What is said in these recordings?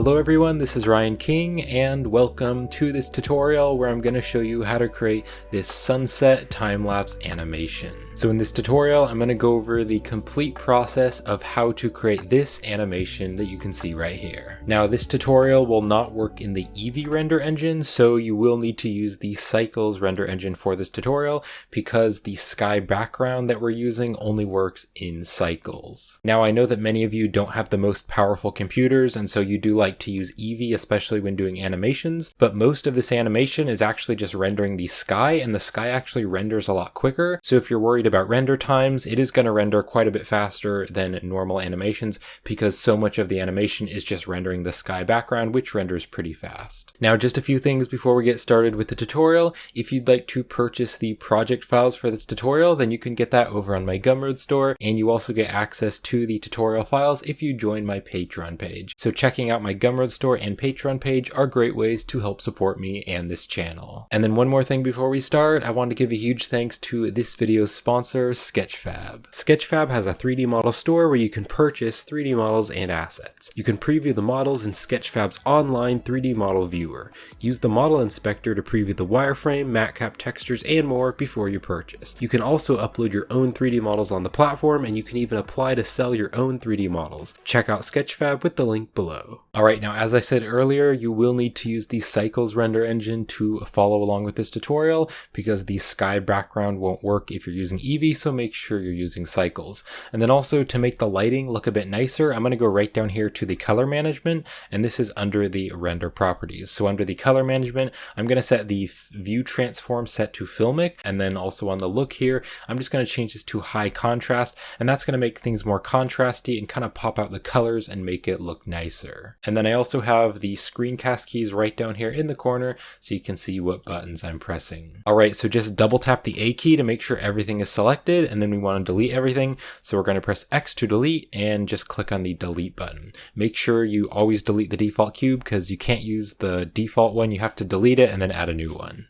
Hello everyone, this is Ryan King and welcome to this tutorial where I'm going to show you how to create this sunset time-lapse animation. So in this tutorial, I'm going to go over the complete process of how to create this animation that you can see right here. Now this tutorial will not work in the Eevee render engine, so you will need to use the Cycles render engine for this tutorial because the sky background that we're using only works in Cycles. Now I know that many of you don't have the most powerful computers and so you do like to use Eevee, especially when doing animations, but most of this animation is actually just rendering the sky, and the sky actually renders a lot quicker. So if you're worried about render times, it is going to render quite a bit faster than normal animations because so much of the animation is just rendering the sky background, which renders pretty fast. Now just a few things before we get started with the tutorial. If you'd like to purchase the project files for this tutorial, then you can get that over on my Gumroad store, and you also get access to the tutorial files if you join my Patreon page. So checking out my Gumroad store and Patreon page are great ways to help support me and this channel. And then one more thing before we start, I want to give a huge thanks to this video's sponsor, Sketchfab. Sketchfab has a 3D model store where you can purchase 3D models and assets. You can preview the models in Sketchfab's online 3D model viewer. Use the model inspector to preview the wireframe, matcap textures, and more before you purchase. You can also upload your own 3D models on the platform, and you can even apply to sell your own 3D models. Check out Sketchfab with the link below. Alright, now as I said earlier, you will need to use the Cycles render engine to follow along with this tutorial because the sky background won't work if you're using Eevee, so make sure you're using Cycles. And then also to make the lighting look a bit nicer, I'm going to go right down here to the color management, and this is under the render properties. So under the color management, I'm going to set the view transform set to filmic, and then also on the look here, I'm just going to change this to high contrast, and that's going to make things more contrasty and kind of pop out the colors and make it look nicer. And then I also have the screencast keys right down here in the corner so you can see what buttons I'm pressing. Alright, so just double tap the A key to make sure everything is selected, and then we want to delete everything. So we're going to press X to delete and just click on the delete button. Make sure you always delete the default cube because you can't use the default one, you have to delete it and then add a new one.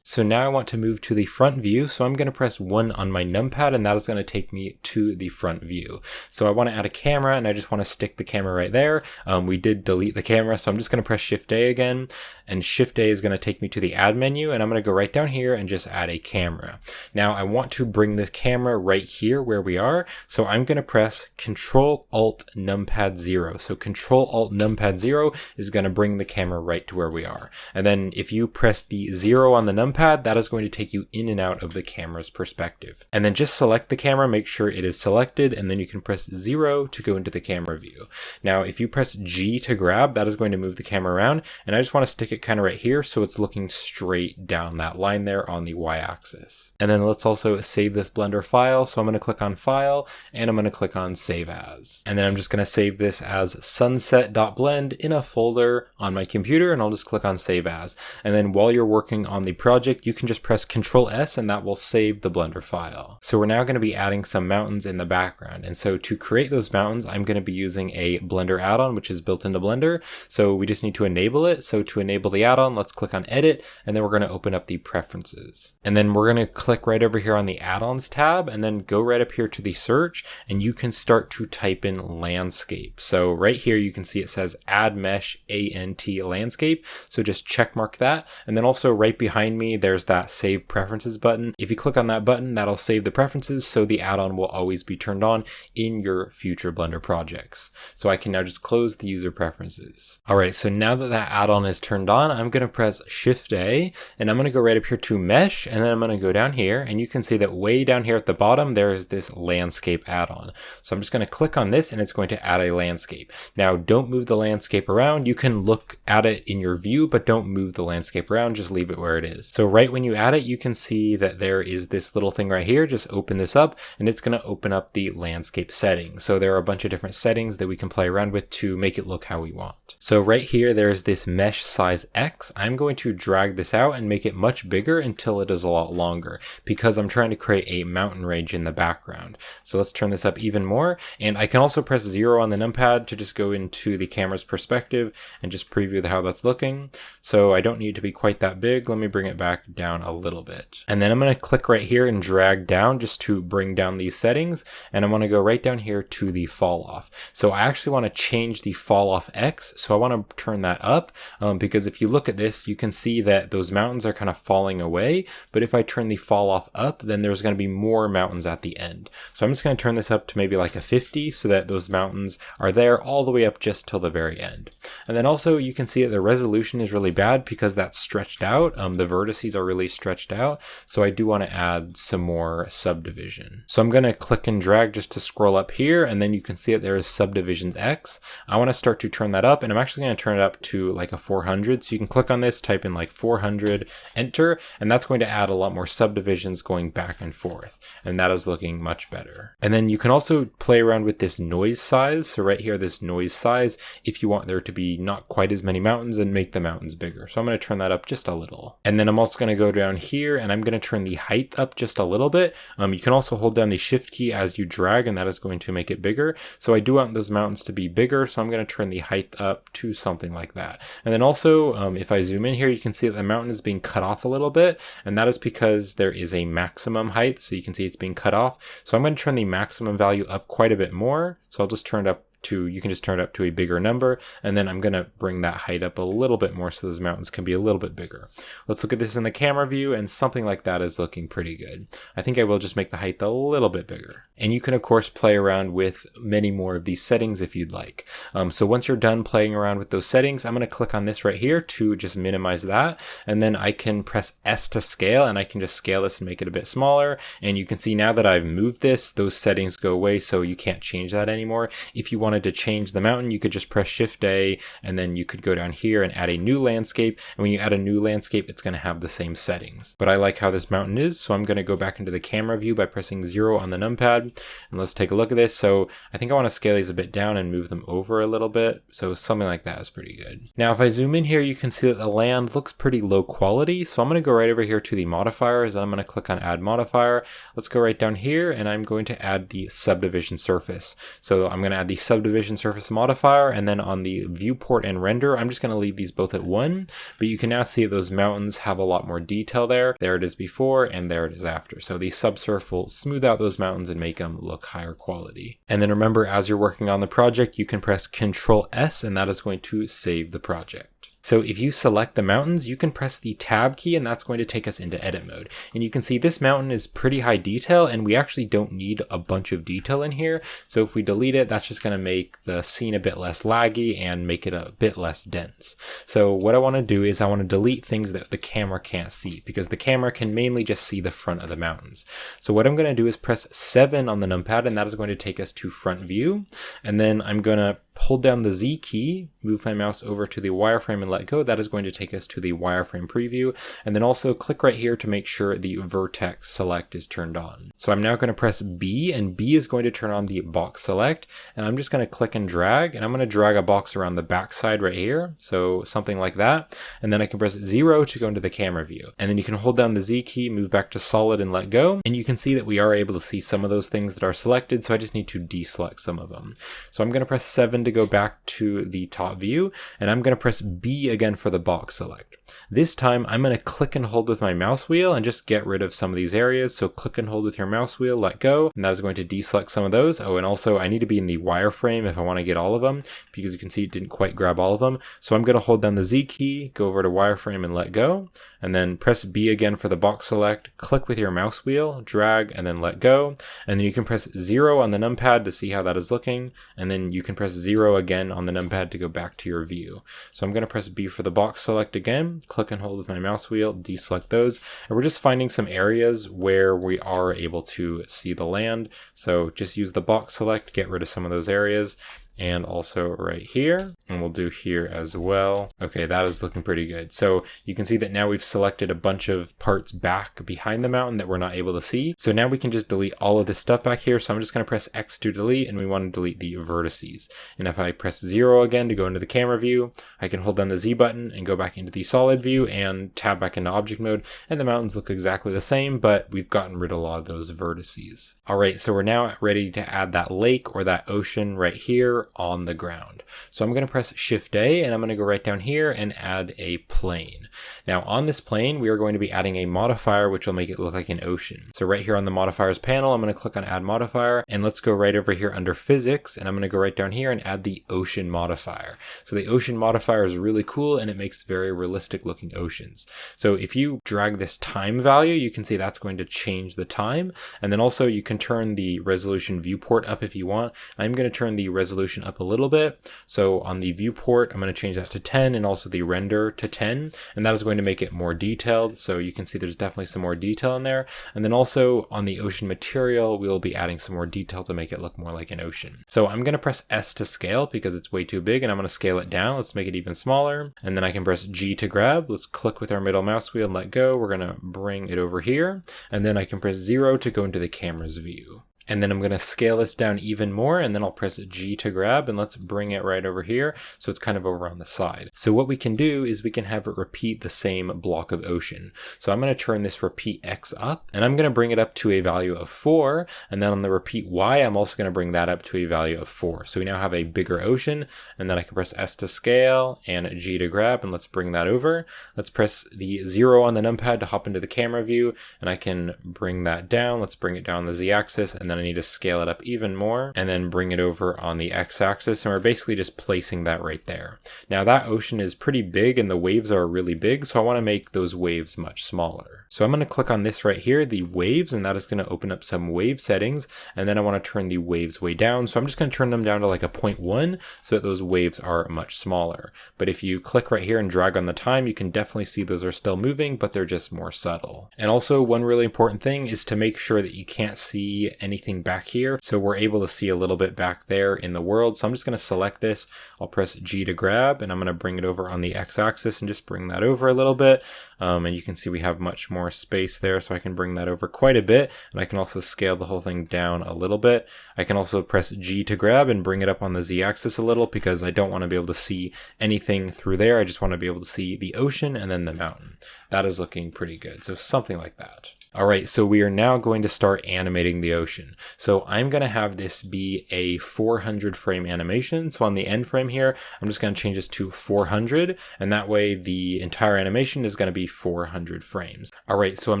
So now I want to move to the front view, so I'm going to press 1 on my numpad, and that is going to take me to the front view. So I want to add a camera, and I just want to stick the camera right there. We did delete the camera, so I'm just going to press Shift A again, and Shift A is going to take me to the add menu, and I'm going to go right down here and just add a camera. Now I want to bring the camera right here where we are, so I'm going to press Control Alt Numpad 0. So Control Alt Numpad 0 is going to bring the camera right to where we are. And then if you press the 0 on the numpad, that is going to take you in and out of the camera's perspective. And then just select the camera, make sure it is selected, and then you can press 0 to go into the camera view. Now if you press G to grab, that is going to move the camera around, and I just want to stick it kind of right here so it's looking straight down that line there on the y-axis. And then let's also save this Blender file, so I'm going to click on File, and I'm going to click on Save As. And then I'm just going to save this as sunset.blend in a folder on my computer, and I'll just click on Save As. And then while you're working on the project, you can just press Control S and that will save the Blender file. So we're now going to be adding some mountains in the background. And so to create those mountains, I'm going to be using a Blender add-on, which is built into Blender. So we just need to enable it. So to enable the add-on, let's click on Edit, and then we're going to open up the preferences. And then we're going to click right over here on the add-ons tab, and then go right up here to the search, and you can start to type in landscape. So right here, you can see it says add mesh ANT landscape. So just check mark that. And then also right behind me, there's that save preferences button. If you click on that button, that'll save the preferences, so the add-on will always be turned on in your future Blender projects. So I can now just close the user preferences. Alright, so now that that add-on is turned on, I'm going to press Shift A, and I'm going to go right up here to Mesh, and then I'm going to go down here, and you can see that way down here at the bottom, there is this landscape add-on. So I'm just going to click on this, and it's going to add a landscape. Now, don't move the landscape around. You can look at it in your view, but don't move the landscape around, just leave it where it is. So right when you add it, you can see that there is this little thing right here. Just open this up, and it's going to open up the landscape settings. So there are a bunch of different settings that we can play around with to make it look how we want. So right here, there's this mesh size X. I'm going to drag this out and make it much bigger until it is a lot longer because I'm trying to create a mountain range in the background. So let's turn this up even more. And I can also press 0 on the numpad to just go into the camera's perspective and just preview how that's looking. So I don't need to be quite that big. Let me bring it back back down a little bit. And then I'm going to click right here and drag down just to bring down these settings. And I want to go right down here to the fall off. So I actually want to change the fall off X. So I want to turn that up because if you look at this, you can see that those mountains are kind of falling away. But if I turn the fall off up, then there's going to be more mountains at the end. So I'm just going to turn this up to maybe like a 50 so that those mountains are there all the way up just till the very end. And then also you can see that the resolution is really bad because that's stretched out. The vertices are really stretched out. So I do want to add some more subdivision. So I'm going to click and drag just to scroll up here, and then you can see that there is subdivision X. I want to start to turn that up, and I'm actually going to turn it up to like a 400. So you can click on this, type in like 400, enter, and that's going to add a lot more subdivisions going back and forth. And that is looking much better. And then you can also play around with this noise size. So right here, this noise size, if you want there to be not quite as many mountains, and make the mountains bigger. So I'm going to turn that up just a little. And then I'm also going to go down here and I'm going to turn the height up just a little bit. You can also hold down the shift key as you drag, and that is going to make it bigger. So I do want those mountains to be bigger. So I'm going to turn the height up to something like that. And then also, if I zoom in here, you can see that the mountain is being cut off a little bit. And that is because there is a maximum height. So you can see it's being cut off. So I'm going to turn the maximum value up quite a bit more. So I'll just turn it up to, you can just turn it up to a bigger number, and then I'm going to bring that height up a little bit more so those mountains can be a little bit bigger. Let's look at this in the camera view, and something like that is looking pretty good. I think I will just make the height a little bit bigger. And you can of course play around with many more of these settings if you'd like. So once you're done playing around with those settings, I'm going to click on this right here to just minimize that, and then I can press S to scale, and I can just scale this and make it a bit smaller. And you can see now that I've moved this, those settings go away, so you can't change that anymore. If you wanted to change the mountain, you could just press Shift A, and then you could go down here and add a new landscape. And when you add a new landscape, it's going to have the same settings. But I like how this mountain is, so I'm going to go back into the camera view by pressing 0 on the numpad. And let's take a look at this. So I think I want to scale these a bit down and move them over a little bit. So something like that is pretty good. Now, if I zoom in here, you can see that the land looks pretty low quality. So I'm going to go right over here to the modifiers, and I'm going to click on Add Modifier. Let's go right down here, and I'm going to add the Subdivision Surface. So I'm going to add the Subdivision Surface modifier, and then on the viewport and render, I'm just going to leave these both at 1. But you can now see that those mountains have a lot more detail there. There it is before, and there it is after. So the subsurf will smooth out those mountains and make them look higher quality. And then remember, as you're working on the project, you can press Ctrl S, and that is going to save the project. So if you select the mountains, you can press the tab key, and that's going to take us into edit mode. And you can see this mountain is pretty high detail, and we actually don't need a bunch of detail in here. So if we delete it, that's just going to make the scene a bit less laggy and make it a bit less dense. So what I want to do is I want to delete things that the camera can't see, because the camera can mainly just see the front of the mountains. So what I'm going to do is press 7 on the numpad, and that is going to take us to front view. And then I'm going to hold down the Z key, move my mouse over to the wireframe and let go. That is going to take us to the wireframe preview. And then also click right here to make sure the vertex select is turned on. So I'm now going to press B, and B is going to turn on the box select. And I'm just going to click and drag, and I'm going to drag a box around the back side right here. So something like that. And then I can press 0 to go into the camera view. And then you can hold down the Z key, move back to solid and let go. And you can see that we are able to see some of those things that are selected. So I just need to deselect some of them. So I'm going to press 7 to go back to the top view, and I'm going to press B again for the box select. This time I'm going to click and hold with my mouse wheel and just get rid of some of these areas. So click and hold with your mouse wheel, let go, and that is going to deselect some of those. Oh, and also I need to be in the wireframe if I want to get all of them, because you can see it didn't quite grab all of them. So I'm going to hold down the Z key, go over to wireframe and let go, and then press B again for the box select, click with your mouse wheel, drag, and then let go. And then you can press 0 on the numpad to see how that is looking, and then you can press 0 again on the numpad to go back to your view. So I'm going to press B for the box select again, click and hold with my mouse wheel, deselect those, and we're just finding some areas where we are able to see the land. So just use the box select, get rid of some of those areas. And also right here, and we'll do here as well. Okay, that is looking pretty good. So you can see that now we've selected a bunch of parts back behind the mountain that we're not able to see. So now we can just delete all of this stuff back here. So I'm just going to press X to delete, and we want to delete the vertices. And if I press 0 again to go into the camera view, I can hold down the Z button and go back into the solid view and tab back into object mode, and the mountains look exactly the same, but we've gotten rid of a lot of those vertices. All right, so we're now ready to add that lake or that ocean right here on the ground. So I'm going to press Shift A and I'm going to go right down here and add a plane. Now on this plane, we are going to be adding a modifier, which will make it look like an ocean. So right here on the modifiers panel, I'm going to click on add modifier, and let's go right over here under physics, and I'm going to go right down here and add the ocean modifier. So the ocean modifier is really cool and it makes very realistic looking oceans. So if you drag this time value, you can see that's going to change the time. And then also you can turn the resolution viewport up if you want. I'm going to turn the resolution up a little bit. So on the viewport, I'm going to change that to 10 and also the render to 10. And that is going to make it more detailed. So you can see there's definitely some more detail in there. And then also on the ocean material, we will be adding some more detail to make it look more like an ocean. So I'm going to press S to scale because it's way too big, and I'm going to scale it down. Let's make it even smaller. And then I can press G to grab. Let's click with our middle mouse wheel and let go. We're going to bring it over here. And then I can press 0 to go into the camera's view. And then I'm going to scale this down even more, and then I'll press G to grab, and let's bring it right over here so it's kind of over on the side. So what we can do is we can have it repeat the same block of ocean. So I'm going to turn this repeat X up, and I'm going to bring it up to a value of 4, and then on the repeat Y, I'm also going to bring that up to a value of 4. So we now have a bigger ocean, and then I can press S to scale and G to grab, and let's bring that over. Let's press the 0 on the numpad to hop into the camera view, and I can bring that down. Let's bring it down the Z-axis, and then I need to scale it up even more and then bring it over on the X-axis, and we're basically just placing that right there. Now that ocean is pretty big and the waves are really big, so I want to make those waves much smaller. So I'm going to click on this right here, the waves, and that is going to open up some wave settings, and then I want to turn the waves way down, so I'm just going to turn them down to like a 0.1 so that those waves are much smaller. But if you click right here and drag on the time, you can definitely see those are still moving, but they're just more subtle. And also one really important thing is to make sure that you can't see anything back here, so we're able to see a little bit back there in the world. So I'm just going to select this, I'll press G to grab, and I'm going to bring it over on the X-axis and just bring that over a little bit, and you can see we have much more space there, so I can bring that over quite a bit, and I can also scale the whole thing down a little bit. I can also press G to grab and bring it up on the Z-axis a little because I don't want to be able to see anything through there. I just want to be able to see the ocean and then the mountain. That is looking pretty good, so something like that. All right, so we are now going to start animating the ocean. So I'm going to have this be a 400 frame animation. So on the end frame here, I'm just going to change this to 400, and that way the entire animation is going to be 400 frames. All right, so I'm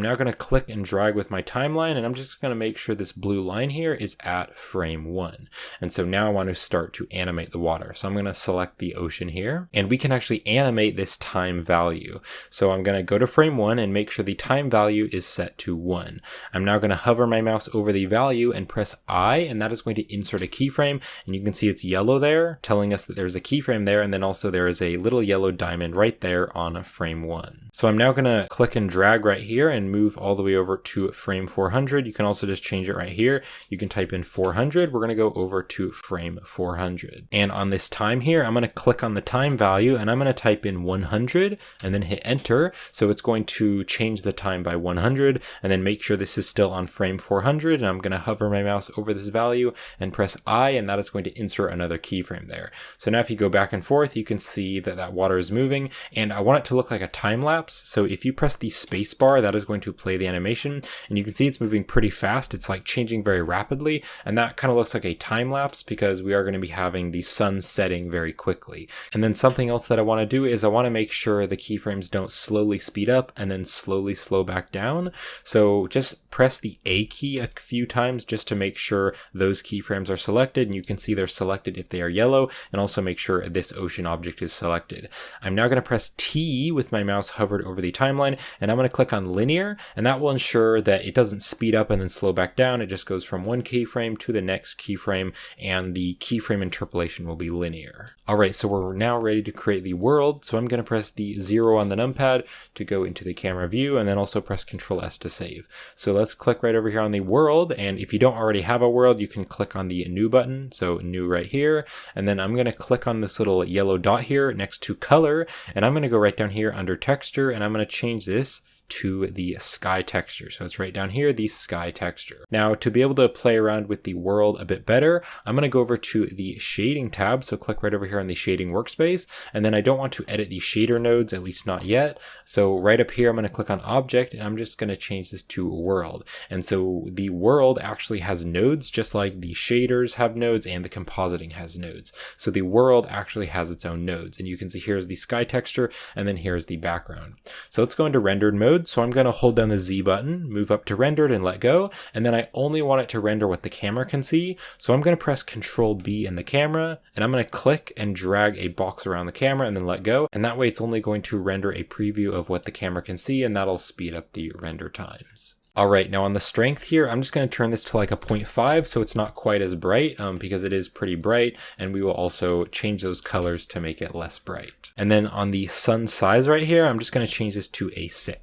now going to click and drag with my timeline, and I'm just going to make sure this blue line here is at frame 1. And so now I want to start to animate the water. So I'm going to select the ocean here, and we can actually animate this time value. So I'm going to go to frame 1 and make sure the time value is set to 1. I'm now going to hover my mouse over the value and press I, and that is going to insert a keyframe, and you can see it's yellow there, telling us that there's a keyframe there, and then also there is a little yellow diamond right there on frame 1. So I'm now going to click and drag right here and move all the way over to frame 400. You can also just change it right here. You can type in 400. We're going to go over to frame 400. And on this time here, I'm going to click on the time value, and I'm going to type in 100 and then hit enter. So it's going to change the time by 100, and then make sure this is still on frame 400, and I'm going to hover my mouse over this value and press I, and that is going to insert another keyframe there. So now if you go back and forth, you can see that that water is moving, and I want it to look like a time lapse. So if you press the space bar, that is going to play the animation, and you can see it's moving pretty fast. It's like changing very rapidly, and that kind of looks like a time lapse because we are going to be having the sun setting very quickly. And then something else that I want to do is I want to make sure the keyframes don't slowly speed up and then slowly slow back down. So just press the A key a few times just to make sure those keyframes are selected, and you can see they're selected if they are yellow, and also make sure this ocean object is selected. I'm now going to press T with my mouse hovered over the timeline, and I'm going to click on linear, and that will ensure that it doesn't speed up and then slow back down. It just goes from one keyframe to the next keyframe, and the keyframe interpolation will be linear. All right, so we're now ready to create the world. So I'm going to press the 0 on the numpad to go into the camera view, and then also press Control S to save. So let's click right over here on the world, and if you don't already have a world, you can click on the new button, so new right here, and then I'm going to click on this little yellow dot here next to color, and I'm going to go right down here under texture, and I'm going to change this to the sky texture. So it's right down here, the sky texture. Now to be able to play around with the world a bit better, I'm going to go over to the shading tab. So click right over here on the shading workspace. And then I don't want to edit the shader nodes, at least not yet. So right up here, I'm going to click on object and I'm just going to change this to world. And so the world actually has nodes, just like the shaders have nodes and the compositing has nodes. So the world actually has its own nodes. And you can see here's the sky texture and then here's the background. So let's go into rendered mode. So I'm going to hold down the Z button, move up to rendered and let go. And then I only want it to render what the camera can see. So I'm going to press Control B in the camera and I'm going to click and drag a box around the camera and then let go. And that way it's only going to render a preview of what the camera can see and that'll speed up the render times. All right, now on the strength here, I'm just going to turn this to like a 0.5 so it's not quite as bright because it is pretty bright, and we will also change those colors to make it less bright. And then on the sun size right here, I'm just going to change this to a 6.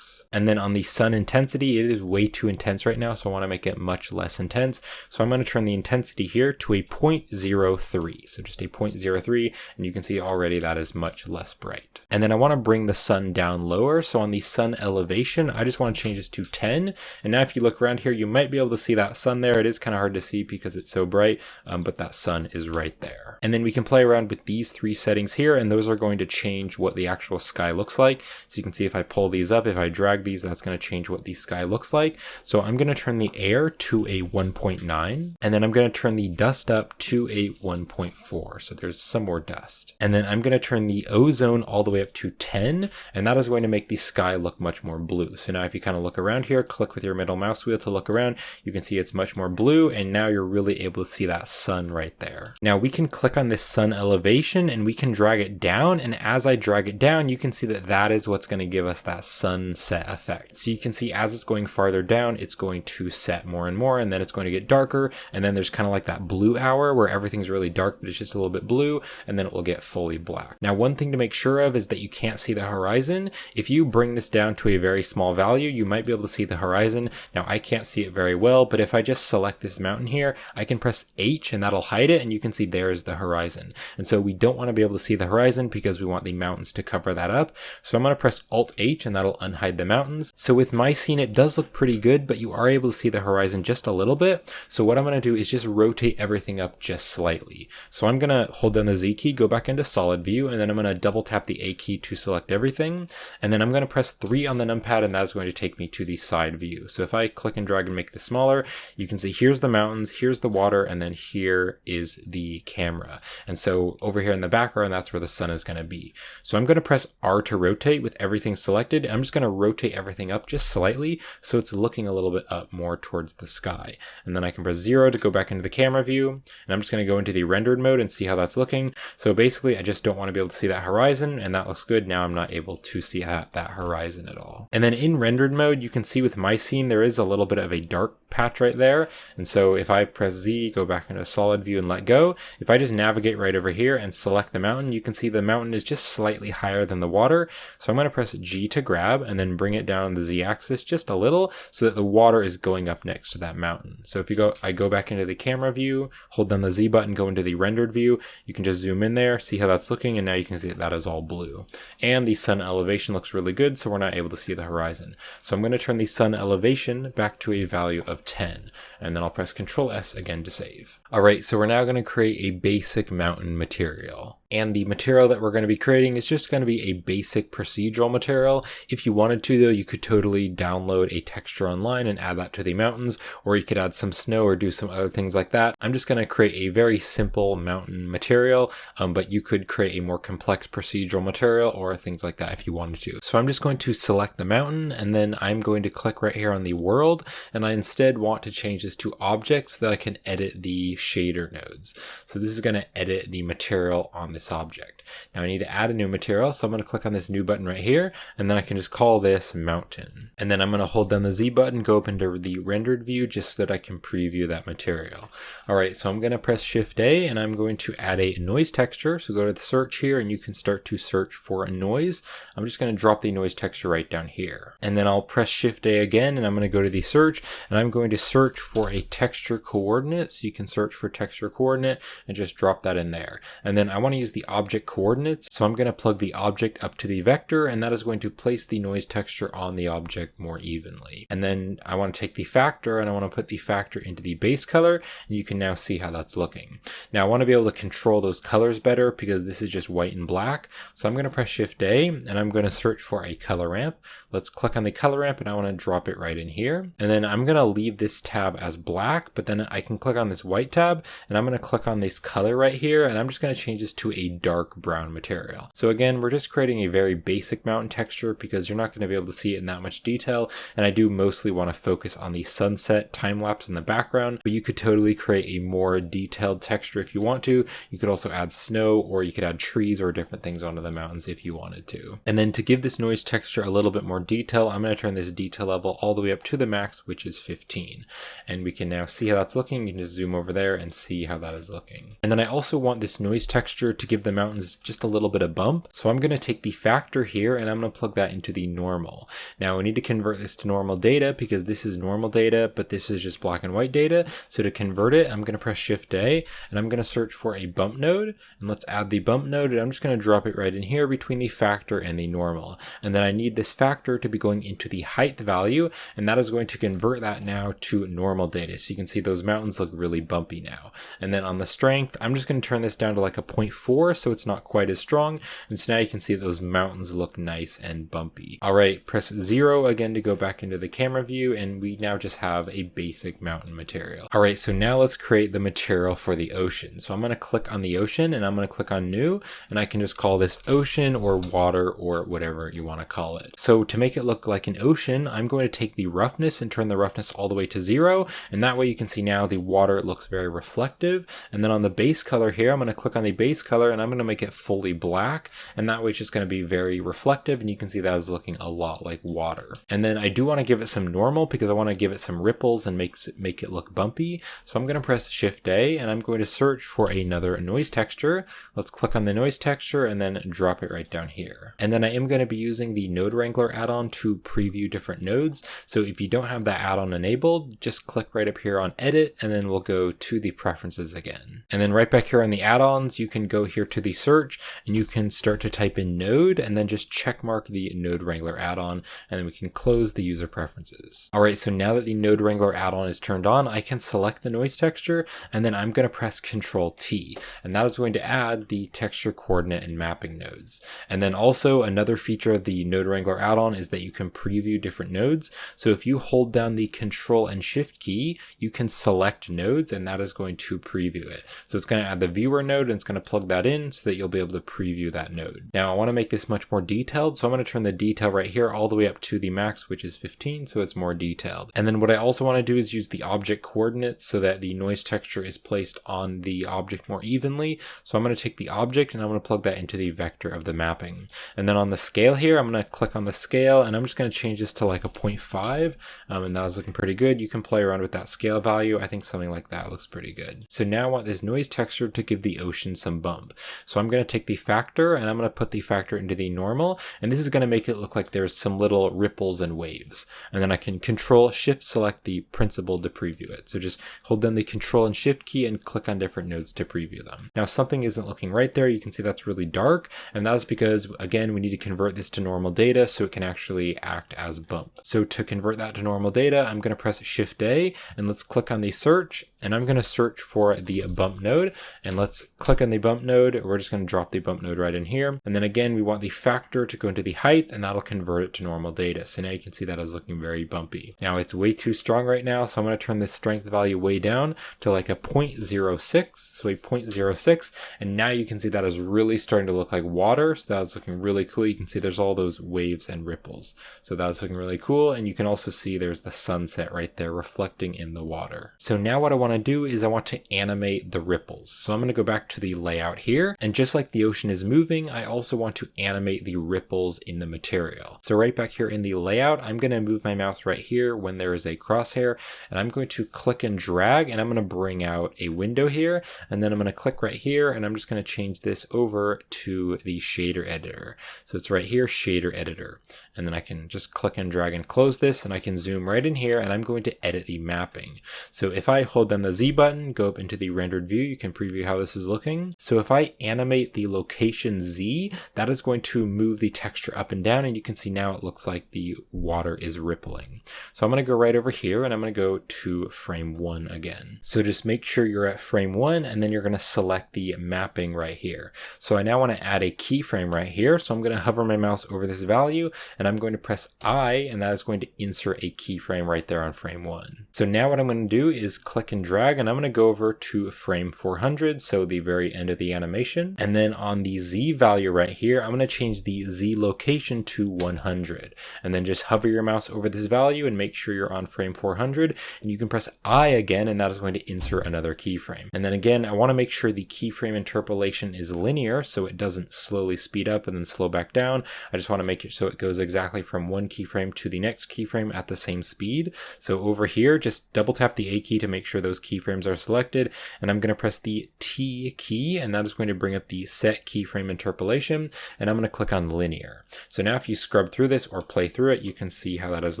And then on the sun intensity, it is way too intense right now, so I want to make it much less intense. So I'm going to turn the intensity here to a 0.03. So just a 0.03, and you can see already that is much less bright. And then I want to bring the sun down lower. So on the sun elevation, I just want to change this to 10. And now if you look around here, you might be able to see that sun there. It is kind of hard to see because it's so bright, but that sun is right there. And then we can play around with these 3 settings here, and those are going to change what the actual sky looks like. So you can see if I pull these up, if I drag these, that's going to change what the sky looks like. So I'm going to turn the air to a 1.9, and then I'm going to turn the dust up to a 1.4. So there's some more dust. And then I'm going to turn the ozone all the way up to 10, and that is going to make the sky look much more blue. So now if you kind of look around here, click with your middle mouse wheel to look around, you can see it's much more blue, and now you're really able to see that sun right there. Now we can click on this sun elevation and we can drag it down, and as I drag it down, you can see that that is what's going to give us that sunset effect. So you can see as it's going farther down, it's going to set more and more, and then it's going to get darker, and then there's kind of like that blue hour where everything's really dark but it's just a little bit blue, and then it will get fully black. Now one thing to make sure of is that you can't see the horizon. If you bring this down to a very small value, you might be able to see the horizon. Now I can't see it very well, but if I just select this mountain here, I can press H and that'll hide it, and you can see there's the horizon. And so we don't want to be able to see the horizon because we want the mountains to cover that up. So I'm going to press Alt H and that'll unhide the mountains. So with my scene, it does look pretty good, but you are able to see the horizon just a little bit. So what I'm going to do is just rotate everything up just slightly. So I'm going to hold down the Z key, go back into solid view, and then I'm going to double tap the A key to select everything. And then I'm going to press 3 on the numpad, and that's going to take me to the side view. So if I click and drag and make this smaller, you can see here's the mountains, here's the water, and then here is the camera. And so over here in the background, that's where the sun is going to be. So I'm going to press R to rotate with everything selected. I'm just going to rotate everything up just slightly so it's looking a little bit up more towards the sky. And then I can press 0 to go back into the camera view, and I'm just going to go into the rendered mode and see how that's looking. So basically I just don't want to be able to see that horizon, and that looks good. Now I'm not able to see that horizon at all. And then in rendered mode, you can see with my scene there is a little bit of a dark patch right there. And so if I press Z, go back into solid view and let go, if I just navigate right over here and select the mountain, you can see the mountain is just slightly higher than the water. So I'm going to press G to grab and then bring it down on the Z axis just a little so that the water is going up next to that mountain. So if I go back into the camera view, hold down the Z button, go into the rendered view, you can just zoom in there, see how that's looking, and now you can see that is all blue. And the sun elevation looks really good, so we're not able to see the horizon. So I'm going to turn the sun elevation back to a value of 10, and then I'll press Control S again to save. Alright, so we're now going to create a basic mountain material. And the material that we're going to be creating is just going to be a basic procedural material. If you wanted to, though, you could totally download a texture online and add that to the mountains, or you could add some snow or do some other things like that. I'm just going to create a very simple mountain material, but you could create a more complex procedural material or things like that if you wanted to. So I'm just going to select the mountain, and then I'm going to click right here on the world, and I instead want to change this to objects so that I can edit the shader nodes. So this is going to edit the material on this object. Now I need to add a new material, so I'm going to click on this new button right here, and then I can just call this mountain. And then I'm going to hold down the Z button, go up into the rendered view just so that I can preview that material. Alright, so I'm going to press Shift A, and I'm going to add a noise texture. So go to the search here, and you can start to search for a noise. I'm just going to drop the noise texture right down here. And then I'll press Shift A again, and I'm going to go to the search, and I'm going to search for a texture coordinate. So you can search for texture coordinate and just drop that in there. And then I want to use use the object coordinates. So I'm going to plug the object up to the vector, and that is going to place the noise texture on the object more evenly. And then I want to take the factor and I want to put the factor into the base color, and you can now see how that's looking. Now I want to be able to control those colors better because this is just white and black. So I'm going to press Shift A and I'm going to search for a color ramp. Let's click on the color ramp and I want to drop it right in here. And then I'm going to leave this tab as black, but then I can click on this white tab and I'm going to click on this color right here, and I'm just going to change this to a dark brown material. So again, we're just creating a very basic mountain texture because you're not going to be able to see it in that much detail. And I do mostly want to focus on the sunset time lapse in the background, but you could totally create a more detailed texture if you want to. You could also add snow, or you could add trees or different things onto the mountains if you wanted to. And then to give this noise texture a little bit more detail, I'm going to turn this detail level all the way up to the max, which is 15. And we can now see how that's looking. You can just zoom over there and see how that is looking. And then I also want this noise texture to give the mountains just a little bit of bump. So I'm going to take the factor here and I'm going to plug that into the normal. Now we need to convert this to normal data because this is normal data, but this is just black and white data. So to convert it, I'm going to press Shift A and I'm going to search for a bump node, and let's add the bump node, and I'm just going to drop it right in here between the factor and the normal. And then I need this factor to be going into the height value, and that is going to convert that now to normal data. So you can see those mountains look really bumpy now. And then on the strength, I'm just going to turn this down to like a 0.4 so it's not quite as strong. And so now you can see those mountains look nice and bumpy. All right, press 0 again to go back into the camera view, and we now just have a basic mountain material. All right, so now let's create the material for the ocean. So I'm going to click on the ocean and I'm going to click on new, and I can just call this ocean or water or whatever you want to call it. So to make it look like an ocean, I'm going to take the roughness and turn the roughness all the way to 0. And that way you can see now the water looks very reflective. And then on the base color here, I'm going to click on the base color and I'm going to make it fully black. And that way it's just going to be very reflective. And you can see that is looking a lot like water. And then I do want to give it some normal because I want to give it some ripples and make it look bumpy. So I'm going to press Shift A and I'm going to search for another noise texture. Let's click on the noise texture and then drop it right down here. And then I am going to be using the Node Wrangler add-on to preview different nodes. So if you don't have that add-on enabled, just click right up here on edit and then we'll go to the preferences again. And then right back here on the add-ons, you can go here to the search and you can start to type in node and then just check mark the Node Wrangler add-on, and then we can close the user preferences. All right, so now that the Node Wrangler add-on is turned on, I can select the noise texture and then I'm going to press Control T, and that is going to add the texture coordinate and mapping nodes. And then also another feature of the Node Wrangler add-on is that you can preview different nodes. So if you hold down the Control and Shift key, you can select nodes and that is going to preview it. So it's going to add the viewer node and it's going to plug that in so that you'll be able to preview that node. Now I want to make this much more detailed, so I'm going to turn the detail right here all the way up to the max, which is 15, so it's more detailed. And then what I also want to do is use the object coordinates so that the noise texture is placed on the object more evenly. So I'm going to take the object and I'm going to plug that into the vector of the mapping. And then on the scale here, I'm going to click on the scale and I'm just going to change this to like a 0.5, and that was looking pretty good. You can play around with that scale value. I think something like that looks pretty good. So now I want this noise texture to give the ocean some bump. So I'm going to take the factor and I'm going to put the factor into the normal, and this is going to make it look like there's some little ripples and waves. And then I can Control Shift select the principal to preview it. So just hold down the Control and Shift key and click on different nodes to preview them. Now if something isn't looking right there, you can see that's really dark, and that's because again we need to convert this to normal data so it can actually act as bump. So to convert that to normal data, I'm going to press Shift A and let's click on the search, and I'm going to search for the bump node, and let's click on the bump node. We're just going to drop the bump node right in here, and then again we want the factor to go into the height and that'll convert it to normal data. So now you can see that is looking very bumpy. Now it's way too strong right now, so I'm going to turn this strength value way down to like a 0.06, so a 0.06, and now you can see that is really starting to look like water. So that's looking really cool. You can see there's all those waves and ripples, so that's looking really cool. And you can also see there's the sunset right there reflecting in the water. So now what I want to do is I want to animate the ripples. So I'm going to go back to the layout here, and just like the ocean is moving, I also want to animate the ripples in the material. So right back here in the layout, I'm going to move my mouse right here when there is a crosshair, and I'm going to click and drag, and I'm going to bring out a window here, and then I'm going to click right here, and I'm just going to change this over to the shader editor. So it's right here, shader editor, and then I can just click and drag and close this, and I can zoom right in here, and I'm going to edit the mapping. So if I hold down the Z button, go up into the rendered view, you can preview how this is looking. So if I I animate the location Z, that is going to move the texture up and down, and you can see now it looks like the water is rippling. So I'm going to go right over here and I'm going to go to frame 1 again. So just make sure you're at frame 1 and then you're going to select the mapping right here. So I now want to add a keyframe right here. So I'm going to hover my mouse over this value and I'm going to press I, and that is going to insert a keyframe right there on frame 1. So now what I'm going to do is click and drag, and I'm going to go over to frame 400, so the very end of the animation. And then on the Z value right here, I'm going to change the Z location to 100. And then just hover your mouse over this value and make sure you're on frame 400, and you can press I again, and that is going to insert another keyframe. And then again, I want to make sure the keyframe interpolation is linear so it doesn't slowly speed up and then slow back down. I just want to make it so it goes exactly from one keyframe to the next keyframe at the same speed. So over here, just double tap the A key to make sure those keyframes are selected, and I'm going to press the T key, and that is going to bring up the set keyframe interpolation, and I'm going to click on linear. So now if you scrub through this or play through it, you can see how that is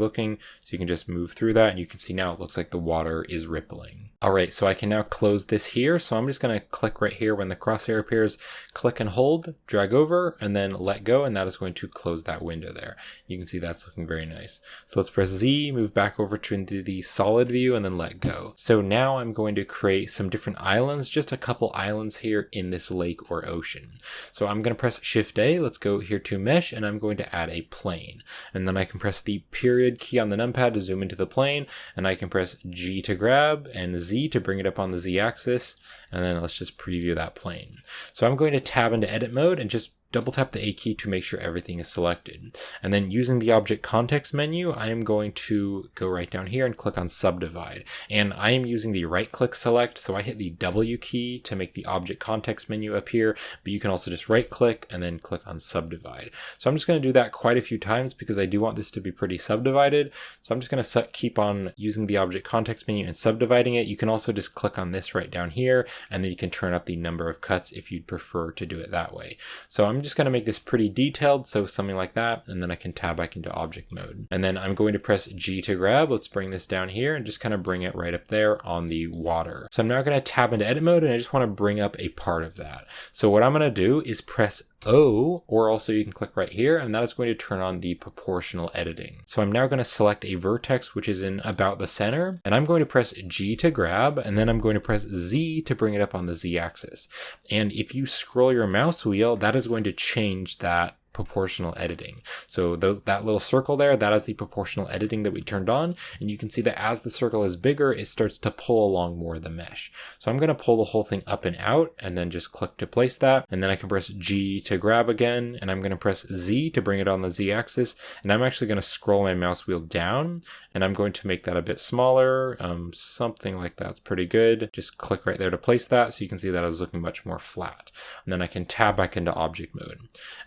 looking. So you can just move through that and you can see now it looks like the water is rippling. Alright, so I can now close this here. So I'm just going to click right here when the crosshair appears, click and hold, drag over, and then let go, and that is going to close that window there. You can see that's looking very nice. So let's press Z, move back over to into the solid view, and then let go. So now I'm going to create some different islands, just a couple islands here in this lake or ocean. So I'm going to press Shift A, let's go here to mesh, and I'm going to add a plane. And then I can press the period key on the numpad to zoom into the plane, and I can press G to grab and Z to bring it up on the Z axis, and then let's just preview that plane. So I'm going to tab into edit mode and just double tap the A key to make sure everything is selected. And then using the object context menu, I am going to go right down here and click on subdivide. And I am using the right click select, so I hit the W key to make the object context menu appear, but you can also just right click and then click on subdivide. So I'm just going to do that quite a few times because I do want this to be pretty subdivided. So I'm just going to keep on using the object context menu and subdividing it. You can also just click on this right down here, and then you can turn up the number of cuts if you'd prefer to do it that way. So I'm just going to make this pretty detailed, so something like that, and then I can tab back into object mode. And then I'm going to press G to grab. Let's bring this down here and just kind of bring it right up there on the water. So I'm now going to tab into edit mode, and I just want to bring up a part of that. So what I'm going to do is press O, or also you can click right here, and that is going to turn on the proportional editing. So I'm now going to select a vertex which is in about the center, and I'm going to press G to grab, and then I'm going to press Z to bring it up on the Z axis. And if you scroll your mouse wheel, that is going to change that proportional editing. So that little circle there, that is the proportional editing that we turned on, and you can see that as the circle is bigger, it starts to pull along more of the mesh. So I'm going to pull the whole thing up and out, and then just click to place that, and then I can press G to grab again, and I'm going to press Z to bring it on the Z axis, and I'm actually going to scroll my mouse wheel down, and I'm going to make that a bit smaller, something like that's pretty good. Just click right there to place that, so you can see that is looking much more flat. And then I can tab back into object mode.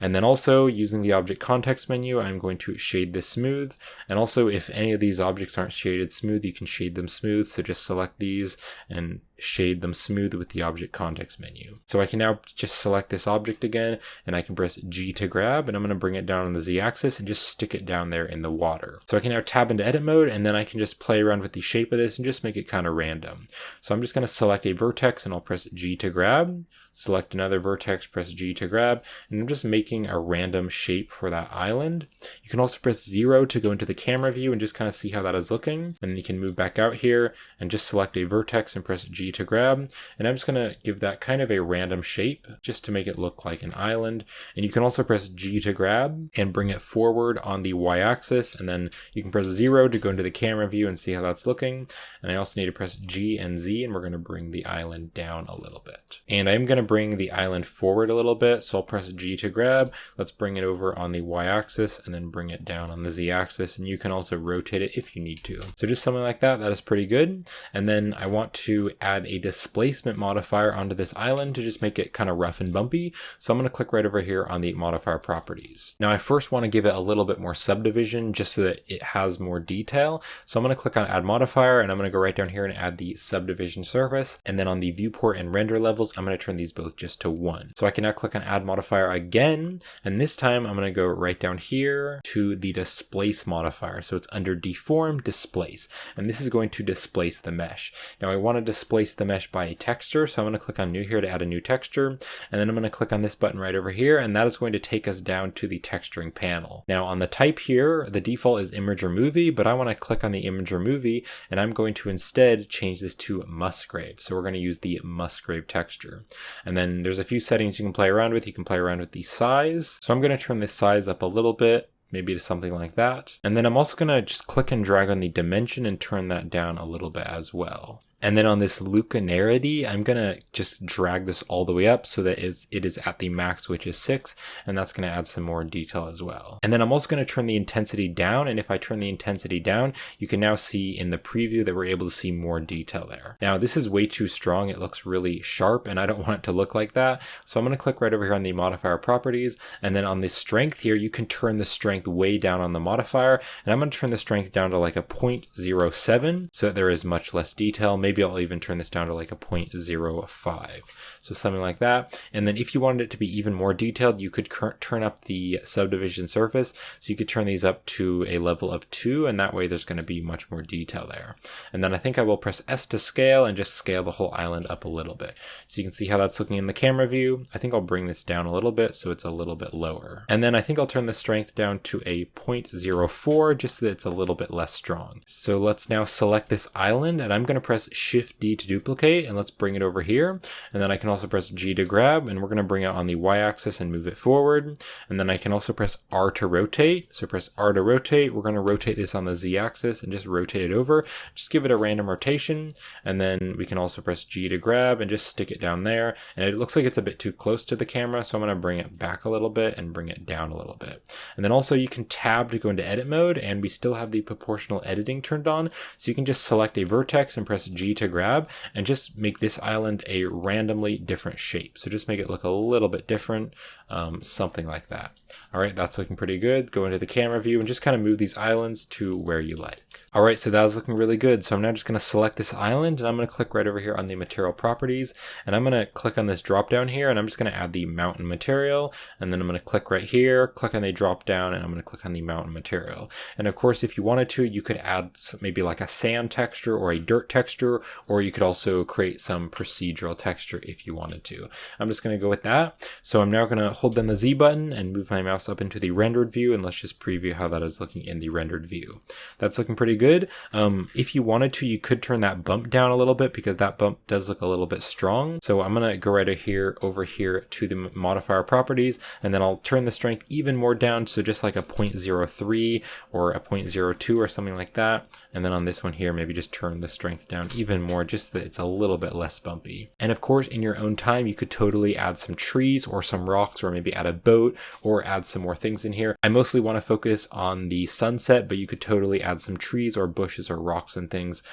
And then also using the object context menu, I'm going to shade this smooth. And also if any of these objects aren't shaded smooth, you can shade them smooth. So just select these and shade them smooth with the object context menu. So I can now just select this object again, and I can press G to grab, and I'm going to bring it down on the Z axis and just stick it down there in the water. So I can now tab into edit mode, and then I can just play around with the shape of this and just make it kind of random. So I'm just going to select a vertex, and I'll press G to grab, select another vertex, press G to grab, and I'm just making a random shape for that island. You can also press 0 to go into the camera view and just kind of see how that is looking. And then you can move back out here and just select a vertex and press G to grab. And I'm just going to give that kind of a random shape just to make it look like an island. And you can also press G to grab and bring it forward on the Y axis. And then you can press 0 to go into the camera view and see how that's looking. And I also need to press G and Z, and we're going to bring the island down a little bit. And I'm going to bring the island forward a little bit. So I'll press G to grab. Let's bring it over on the Y axis and then bring it down on the Z axis. And you can also rotate it if you need to. So just something like that. That is pretty good. And then I want to add a displacement modifier onto this island to just make it kind of rough and bumpy. So I'm going to click right over here on the modifier properties. Now I first want to give it a little bit more subdivision just so that it has more detail. So I'm going to click on add modifier, and I'm going to go right down here and add the subdivision surface. And then on the viewport and render levels, I'm going to turn these both just to 1. So I can now click on add modifier again, and this time I'm going to go right down here to the displace modifier. So it's under deform, displace, and this is going to displace the mesh. Now I want to displace replace the mesh by a texture. So I'm going to click on new here to add a new texture. And then I'm going to click on this button right over here, and that is going to take us down to the texturing panel. Now on the type here, the default is image or movie, but I want to click on the image or movie, and I'm going to instead change this to Musgrave. So we're going to use the Musgrave texture. And then there's a few settings you can play around with. You can play around with the size. So I'm going to turn this size up a little bit, maybe to something like that. And then I'm also going to just click and drag on the dimension and turn that down a little bit as well. And then on this luminarity, I'm going to just drag this all the way up so that it is at the max, which is 6, and that's going to add some more detail as well. And then I'm also going to turn the intensity down, and if I turn the intensity down, you can now see in the preview that we're able to see more detail there. Now this is way too strong, it looks really sharp, and I don't want it to look like that, so I'm going to click right over here on the modifier properties, and then on the strength here, you can turn the strength way down on the modifier, and I'm going to turn the strength down to like a 0.07, so that there is much less detail. Maybe I'll even turn this down to like a 0.05. So something like that. And then if you wanted it to be even more detailed, you could turn up the subdivision surface. So you could turn these up to a level of 2, and that way there's going to be much more detail there. And then I think I will press S to scale and just scale the whole island up a little bit. So you can see how that's looking in the camera view. I think I'll bring this down a little bit so it's a little bit lower. And then I think I'll turn the strength down to a 0.04 just so that it's a little bit less strong. So let's now select this island, and I'm going to press Shift D to duplicate, and let's bring it over here. And then I can also press G to grab, and we're going to bring it on the Y-axis and move it forward. And then I can also press R to rotate. So press R to rotate. We're going to rotate this on the Z-axis and just rotate it over. Just give it a random rotation. And then we can also press G to grab and just stick it down there. And it looks like it's a bit too close to the camera, so I'm going to bring it back a little bit and bring it down a little bit. And then also you can tab to go into edit mode, and we still have the proportional editing turned on. So you can just select a vertex and press G to grab and just make this island a randomly different shape. So just make it look a little bit different, something like that. All right, that's looking pretty good. Go into the camera view and just kind of move these islands to where you like. All right, so that was looking really good. So I'm now just going to select this island, and I'm going to click right over here on the material properties, and I'm going to click on this drop down here, and I'm just going to add the mountain material, and then I'm going to click right here, click on the drop down, and I'm going to click on the mountain material. And of course, if you wanted to, you could add maybe like a sand texture or a dirt texture, or you could also create some procedural texture if you wanted to. I'm just going to go with that. So I'm now going to hold down the Z button and move my mouse up into the rendered view, and let's just preview how that is looking in the rendered view. That's looking pretty good. If you wanted to, you could turn that bump down a little bit because that bump does look a little bit strong. So I'm going to go right over here to the modifier properties, and then I'll turn the strength even more down. So just like a 0.03 or a 0.02 or something like that. And then on this one here, maybe just turn the strength down even more, just that it's a little bit less bumpy. And of course, in your own time, you could totally add some trees or some rocks, or maybe add a boat or add some more things in here. I mostly want to focus on the sunset, but you could totally add some trees or bushes or rocks and things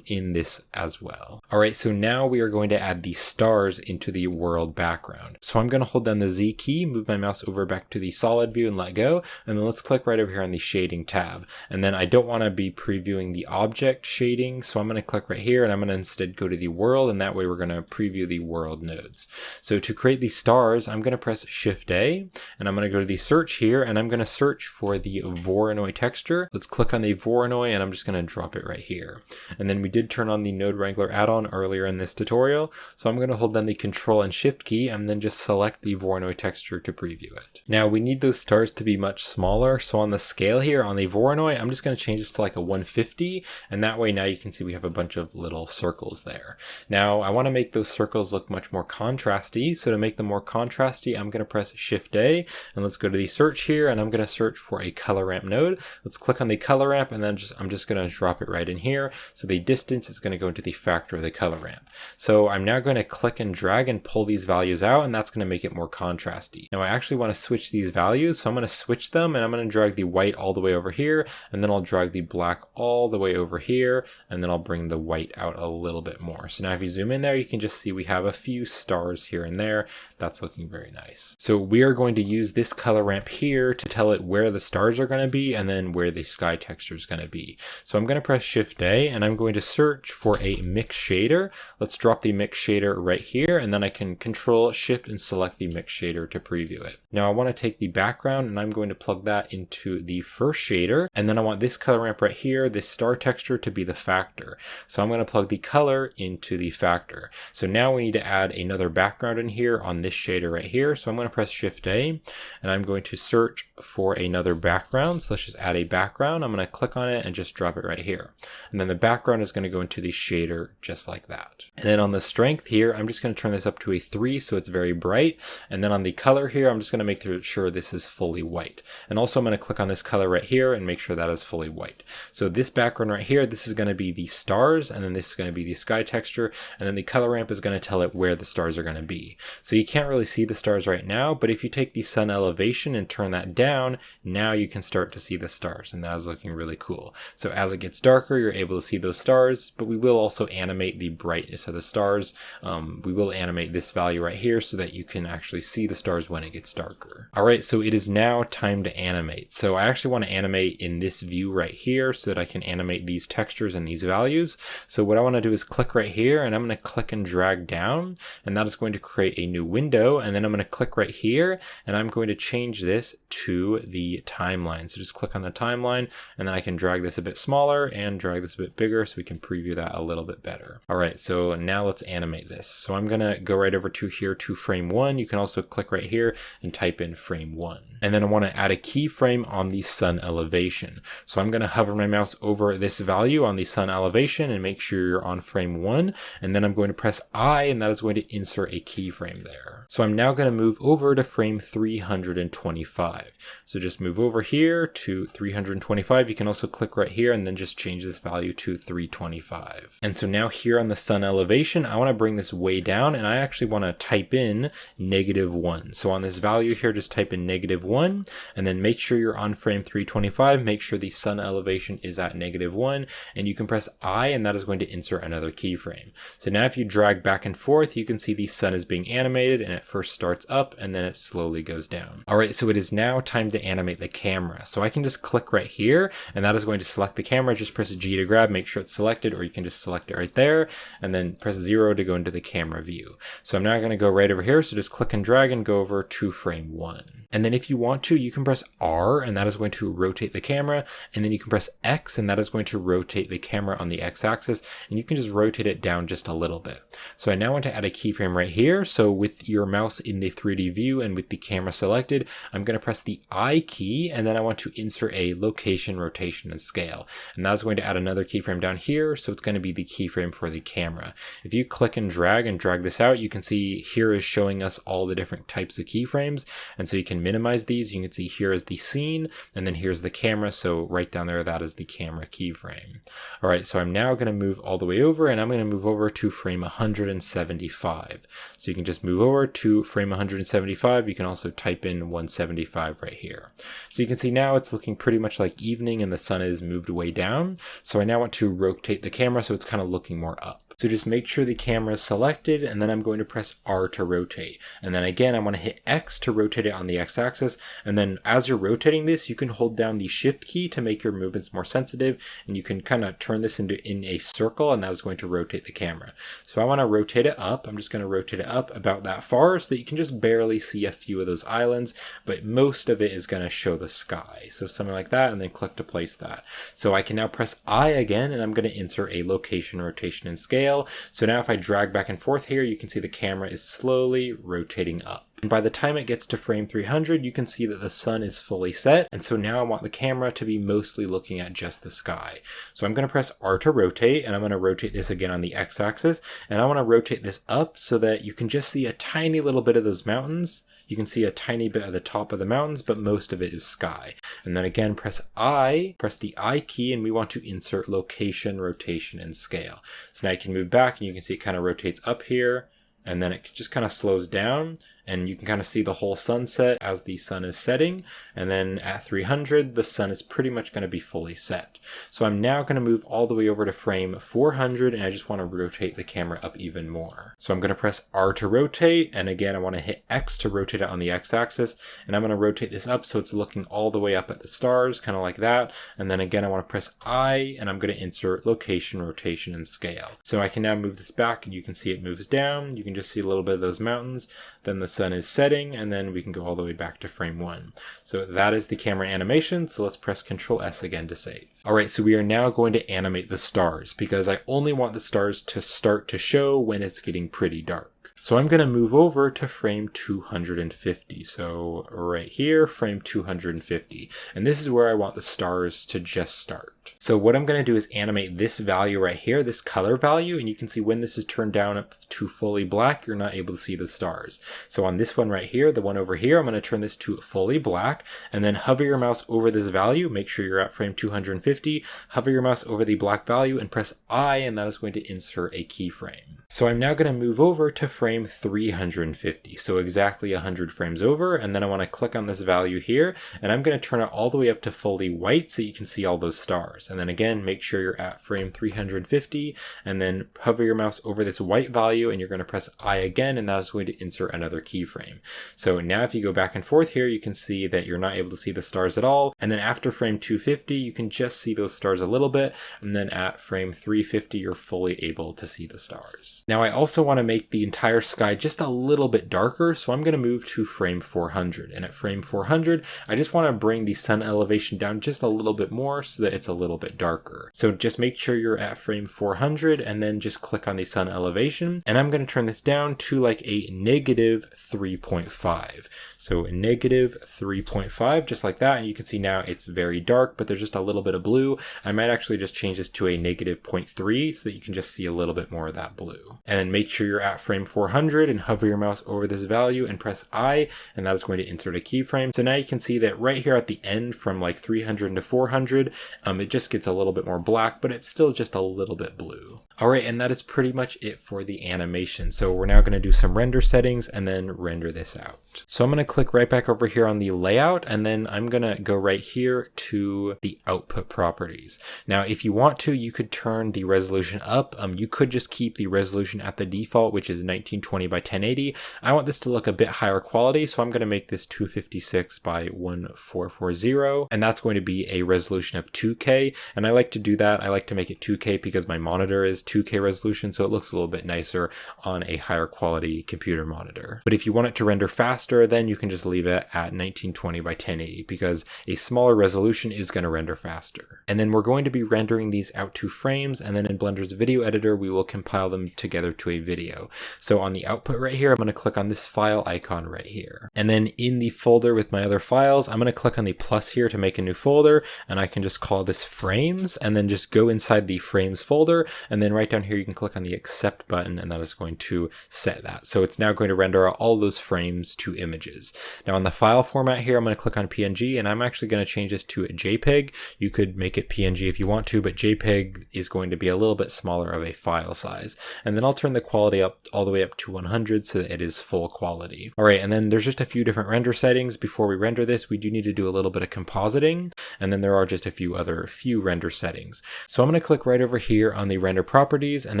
in this as well. All right, so now we are going to add the stars into the world background. So I'm going to hold down the Z key, move my mouse over back to the solid view and let go. And then let's click right over here on the shading tab. And then I don't want to be previewing the object shading. So I'm going to click right here, and I'm going to instead go to the world, and that way we're going to preview the world nodes. So to create the stars, I'm going to press Shift A, and I'm going to go to the search here, and I'm going to search for the Voronoi texture. Let's click on the Voronoi, and I'm just going to drop it right here. And then we did turn on the Node Wrangler add-on earlier in this tutorial. So I'm going to hold down the Control and Shift key, and then just select the Voronoi texture to preview it. Now we need those stars to be much smaller. So on the scale here on the Voronoi, I'm just going to change this to like a 150. And that way now you can see we have a bunch of little circles there. Now I want to make those circles look much more contrasty. So to make them more contrasty, I'm going to press Shift A, and let's go to the search here, and I'm going to search for a color ramp node. Let's click on the color ramp, and then I'm just going to drop it right in here. So the distance is going to go into the factor of the color ramp. So I'm now going to click and drag and pull these values out, and that's going to make it more contrasty. Now I actually want to switch these values, so I'm going to switch them, and I'm going to drag the white all the way over here, and then I'll drag the black all the way over here, and then I'll bring the white out a little bit more. So now if you zoom in there, you can just see we have a few stars here and there. That's looking very nice. So we are going to use this color ramp here to tell it where the stars are going to be, and then where the sky texture is going to be. So I'm going to press Shift A, and I'm going to search for a mix shader. Let's drop the mix shader right here, and then I can Control Shift and select the mix shader to preview it. Now I want to take the background, and I'm going to plug that into the first shader, and then I want this color ramp right here, this star texture to be the factor. So I'm going to plug the color into the factor. So now we need to add another background in here on this shader right here. So I'm going to press Shift A and I'm going to search for another background. So let's just add a background. I'm going to click on it and just drop it right here. And then the background is going to go into the shader just like that. And then on the strength here, I'm just going to turn this up to a 3 so it's very bright. And then on the color here, I'm just going to make sure this is fully white. And also I'm going to click on this color right here and make sure that is fully white. So this background right here, this is going to be the stars, and then this is going to be the sky texture, and then the color ramp is going to tell it where the stars are going to be. So you can't really see the stars right now, but if you take the sun elevation and turn that down, now you can start to see the stars, and that is looking really cool. So as it gets darker, you're able to see those stars, but we will also animate the brightness of the stars. We will animate this value right here so that you can actually see the stars when it gets darker. All right, so it is now time to animate. So I actually want to animate in this view right here so that I can animate these textures and these values. So what I want to do is click right here, and I'm going to click and drag down, and that is going to create a new window. And then I'm going to click right here, and I'm going to change this to the timeline. So just click on the timeline, and then I can drag this a bit smaller and drag this a bit bigger so we can preview that a little bit better. All right, so now let's animate this. So I'm going to go right over to here to frame 1. You can also click right here and type in frame 1. And then I want to add a keyframe on the sun elevation. So I'm going to hover my mouse over this value on the sun elevation and make sure you're on frame 1. And then I'm going to press I, and that is going to insert a keyframe there. So I'm now going to move over to frame 325. So just move over here to 325. You can also click right here and then just change this value to 325. And so now here on the sun elevation, I want to bring this way down, and I actually want to type in -1. So on this value here, just type in -1, and then make sure you're on frame 325. Make sure the sun elevation is at -1, and you can press I, and that is going to insert another keyframe. So now if you drag back and forth, you can see the sun is being animated, and it first starts up and then it slowly goes down. All right, so it is now time to animate the camera. So I can just click right here, and that is going to select the camera. Just press G to grab, make sure it's selected, or you can just select it right there, and then press 0 to go into the camera view. So I'm now going to go right over here, so just click and drag and go over to frame 1. And then if you want to, you can press R, and that is going to rotate the camera, and then you can press X, and that is going to rotate the camera on the X-axis, and you can just rotate it down just a little bit. So I now want to add a keyframe right here. So with your mouse in the 3D view and with the camera selected, I'm going to press the I key, and then I want to insert a location, rotation, and scale. And that's going to add another keyframe down here, so it's going to be the keyframe for the camera. If you click and drag this out, you can see here is showing us all the different types of keyframes, and so you can minimize these. You can see here is the scene, and then here's the camera. So right down there, that is the camera keyframe. All right, so I'm now going to move all the way over, and I'm going to move over to frame 175. So you can just move over to frame 175. You can also type in 175 right here. So you can see now it's looking pretty much like evening, and the sun is moved way down. So I now want to rotate the camera so it's kind of looking more up. So just make sure the camera is selected, and then I'm going to press R to rotate. And then again, I want to hit X to rotate it on the X-axis. And then as you're rotating this, you can hold down the Shift key to make your movements more sensitive, and you can kind of turn this in a circle, and that is going to rotate the camera. So I want to rotate it up. I'm just going to rotate it up about that far so that you can just barely see a few of those islands, but most of it is going to show the sky. So something like that, and then click to place that. So I can now press I again, and I'm going to insert a location, rotation, and scale. So now if I drag back and forth here, you can see the camera is slowly rotating up. And by the time it gets to frame 300, you can see that the sun is fully set. And so now I want the camera to be mostly looking at just the sky. So I'm going to press R to rotate, and I'm going to rotate this again on the X-axis. And I want to rotate this up so that you can just see a tiny little bit of those mountains. You can see a tiny bit of the top of the mountains, but most of it is sky. And then again, press the I key, and we want to insert location, rotation, and scale. So now you can move back, and you can see it kind of rotates up here, and then it just kind of slows down, and you can kind of see the whole sunset as the sun is setting. And then at 300, the sun is pretty much going to be fully set. So I'm now going to move all the way over to frame 400, and I just want to rotate the camera up even more. So I'm going to press R to rotate, and again, I want to hit X to rotate it on the X-axis, and I'm going to rotate this up so it's looking all the way up at the stars, kind of like that. And then again, I want to press I, and I'm going to insert location, rotation, and scale. So I can now move this back, and you can see it moves down. You can just see a little bit of those mountains. Then the sun is setting, and then we can go all the way back to frame 1. So that is the camera animation, so let's press Ctrl S again to save. Alright, so we are now going to animate the stars, because I only want the stars to start to show when it's getting pretty dark. So I'm going to move over to frame 250. So right here, frame 250. And this is where I want the stars to just start. So what I'm going to do is animate this value right here, this color value, and you can see when this is turned down up to fully black, you're not able to see the stars. So on this one right here, the one over here, I'm going to turn this to fully black, and then hover your mouse over this value, make sure you're at frame 250, hover your mouse over the black value and press I, and that is going to insert a keyframe. So I'm now going to move over to frame 350, so exactly 100 frames over, and then I want to click on this value here, and I'm going to turn it all the way up to fully white so you can see all those stars. And then again, make sure you're at frame 350, and then hover your mouse over this white value, and you're going to press I again, and that is going to insert another keyframe. So now if you go back and forth here, you can see that you're not able to see the stars at all, and then after frame 250, you can just see those stars a little bit, and then at frame 350, you're fully able to see the stars. Now I also want to make the entire sky just a little bit darker, so I'm going to move to frame 400. And at frame 400, I just want to bring the sun elevation down just a little bit more so that it's a little bit darker. So just make sure you're at frame 400 and then just click on the sun elevation. And I'm going to turn this down to like a negative 3.5. So negative 3.5, just like that. And you can see now it's very dark, but there's just a little bit of blue. I might actually just change this to a negative 0.3 so that you can just see a little bit more of that blue. And make sure you're at frame 400 and hover your mouse over this value and press I, and that is going to insert a keyframe. So now you can see that right here at the end from like 300 to 400, it just gets a little bit more black, but it's still just a little bit blue. All right, and that is pretty much it for the animation. So we're now going to do some render settings and then render this out. So I'm going to click right back over here on the layout, and then I'm going to go right here to the output properties. Now, if you want to, you could turn the resolution up. You could just keep the resolution at the default, which is 1920 by 1080. I want this to look a bit higher quality, so I'm going to make this 256 by 1440, and that's going to be a resolution of 2K. And I like to do that. I like to make it 2K because my monitor is 2K resolution, so it looks a little bit nicer on a higher quality computer monitor. But if you want it to render faster, then you can just leave it at 1920 by 1080 because a smaller resolution is going to render faster. And then we're going to be rendering these out to frames, and then in Blender's video editor, we will compile them together to a video. So on the output right here, I'm going to click on this file icon right here. And then in the folder with my other files, I'm going to click on the plus here to make a new folder, and I can just call this frames, and then just go inside the frames folder, and then right down here you can click on the accept button, and that is going to set that. So it's now going to render all those frames to images. Now on the file format here, I'm going to click on PNG, and I'm actually going to change this to a JPEG. You could make it PNG if you want to, but JPEG is going to be a little bit smaller of a file size. And then I'll turn the quality up all the way up to 100 so that it is full quality. All right, and then there's just a few different render settings. Before we render this, we do need to do a little bit of compositing, and then there are just a few render settings. So I'm going to click right over here on the render properties, and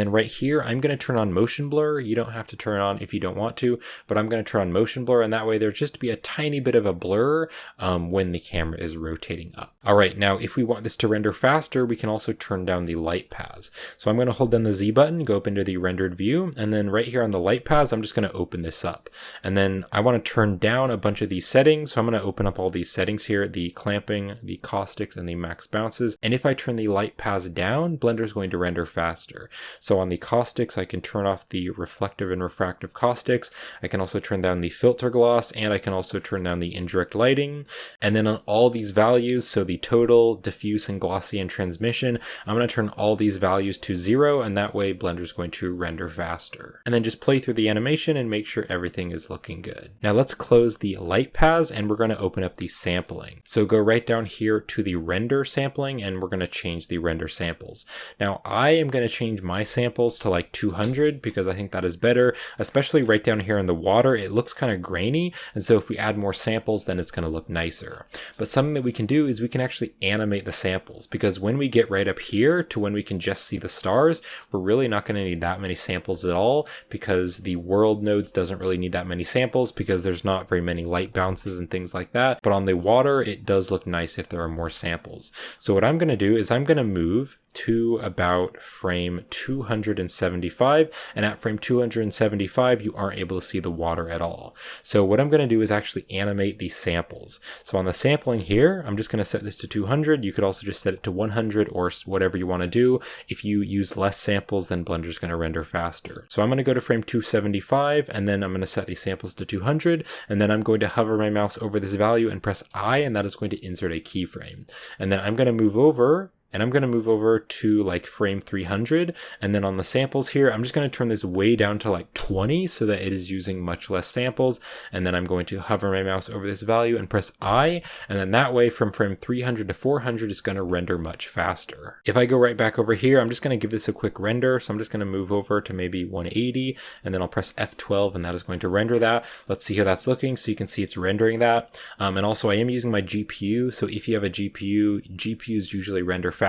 then right here, I'm going to turn on motion blur. You don't have to turn on if you don't want to, but I'm going to turn on motion blur, and that way there's just be a tiny bit of a blur when the camera is rotating up. All right, now if we want this to render faster, we can also turn down the light paths. So I'm going to hold down the Z button, go up into the rendered view, and then right here on the light paths, I'm just going to open this up. And then I want to turn down a bunch of these settings. So I'm going to open up all these settings here, the clamping, the caustics, and the max bounces. And if I turn the light paths down, Blender is going to render faster. So on the caustics, I can turn off the reflective and refractive caustics. I can also turn down the filter gloss, and I can also turn down the indirect lighting. And then on all these values, so the total, diffuse, and glossy, and transmission, I'm going to turn all these values to 0, and that way Blender is going to render faster. And then just play through the animation and make sure everything is looking good. Now let's close the light paths, and we're going to open up the sampling. So go right down here to the render sampling, and we're going to change the render samples. Now I am going to change my samples to like 200 because I think that is better, especially right down here in the water. It looks kind of grainy, and so if we add more samples, then it's going to look nicer. But something that we can do is we can actually animate the samples, because when we get right up here to when we can just see the stars, we're really not going to need that many samples at all, because the world nodes doesn't really need that many samples because there's not very many light bounces and things like that. But on the water, it does look nice if there are more samples. So what I'm going to do is I'm going to move to about frame 275, and at frame 275 you aren't able to see the water at all. So what I'm going to do is actually animate the samples. So on the sampling here, I'm just going to set this to 200. You could also just set it to 100 or whatever you want to do. If you use less samples, then Blender's going to render faster. So I'm going to go to frame 275, and then I'm going to set these samples to 200, and then I'm going to hover my mouse over this value and press I, and that is going to insert a keyframe. And then I'm going to move over, and I'm going to move over to like frame 300. And then on the samples here, I'm just going to turn this way down to like 20 so that it is using much less samples. And then I'm going to hover my mouse over this value and press I. And then that way from frame 300 to 400 is going to render much faster. If I go right back over here, I'm just going to give this a quick render. So I'm just going to move over to maybe 180, and then I'll press F12, and that is going to render that. Let's see how that's looking. So you can see it's rendering that. And also I am using my GPU. So if you have a GPU, GPUs usually render faster.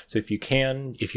So if you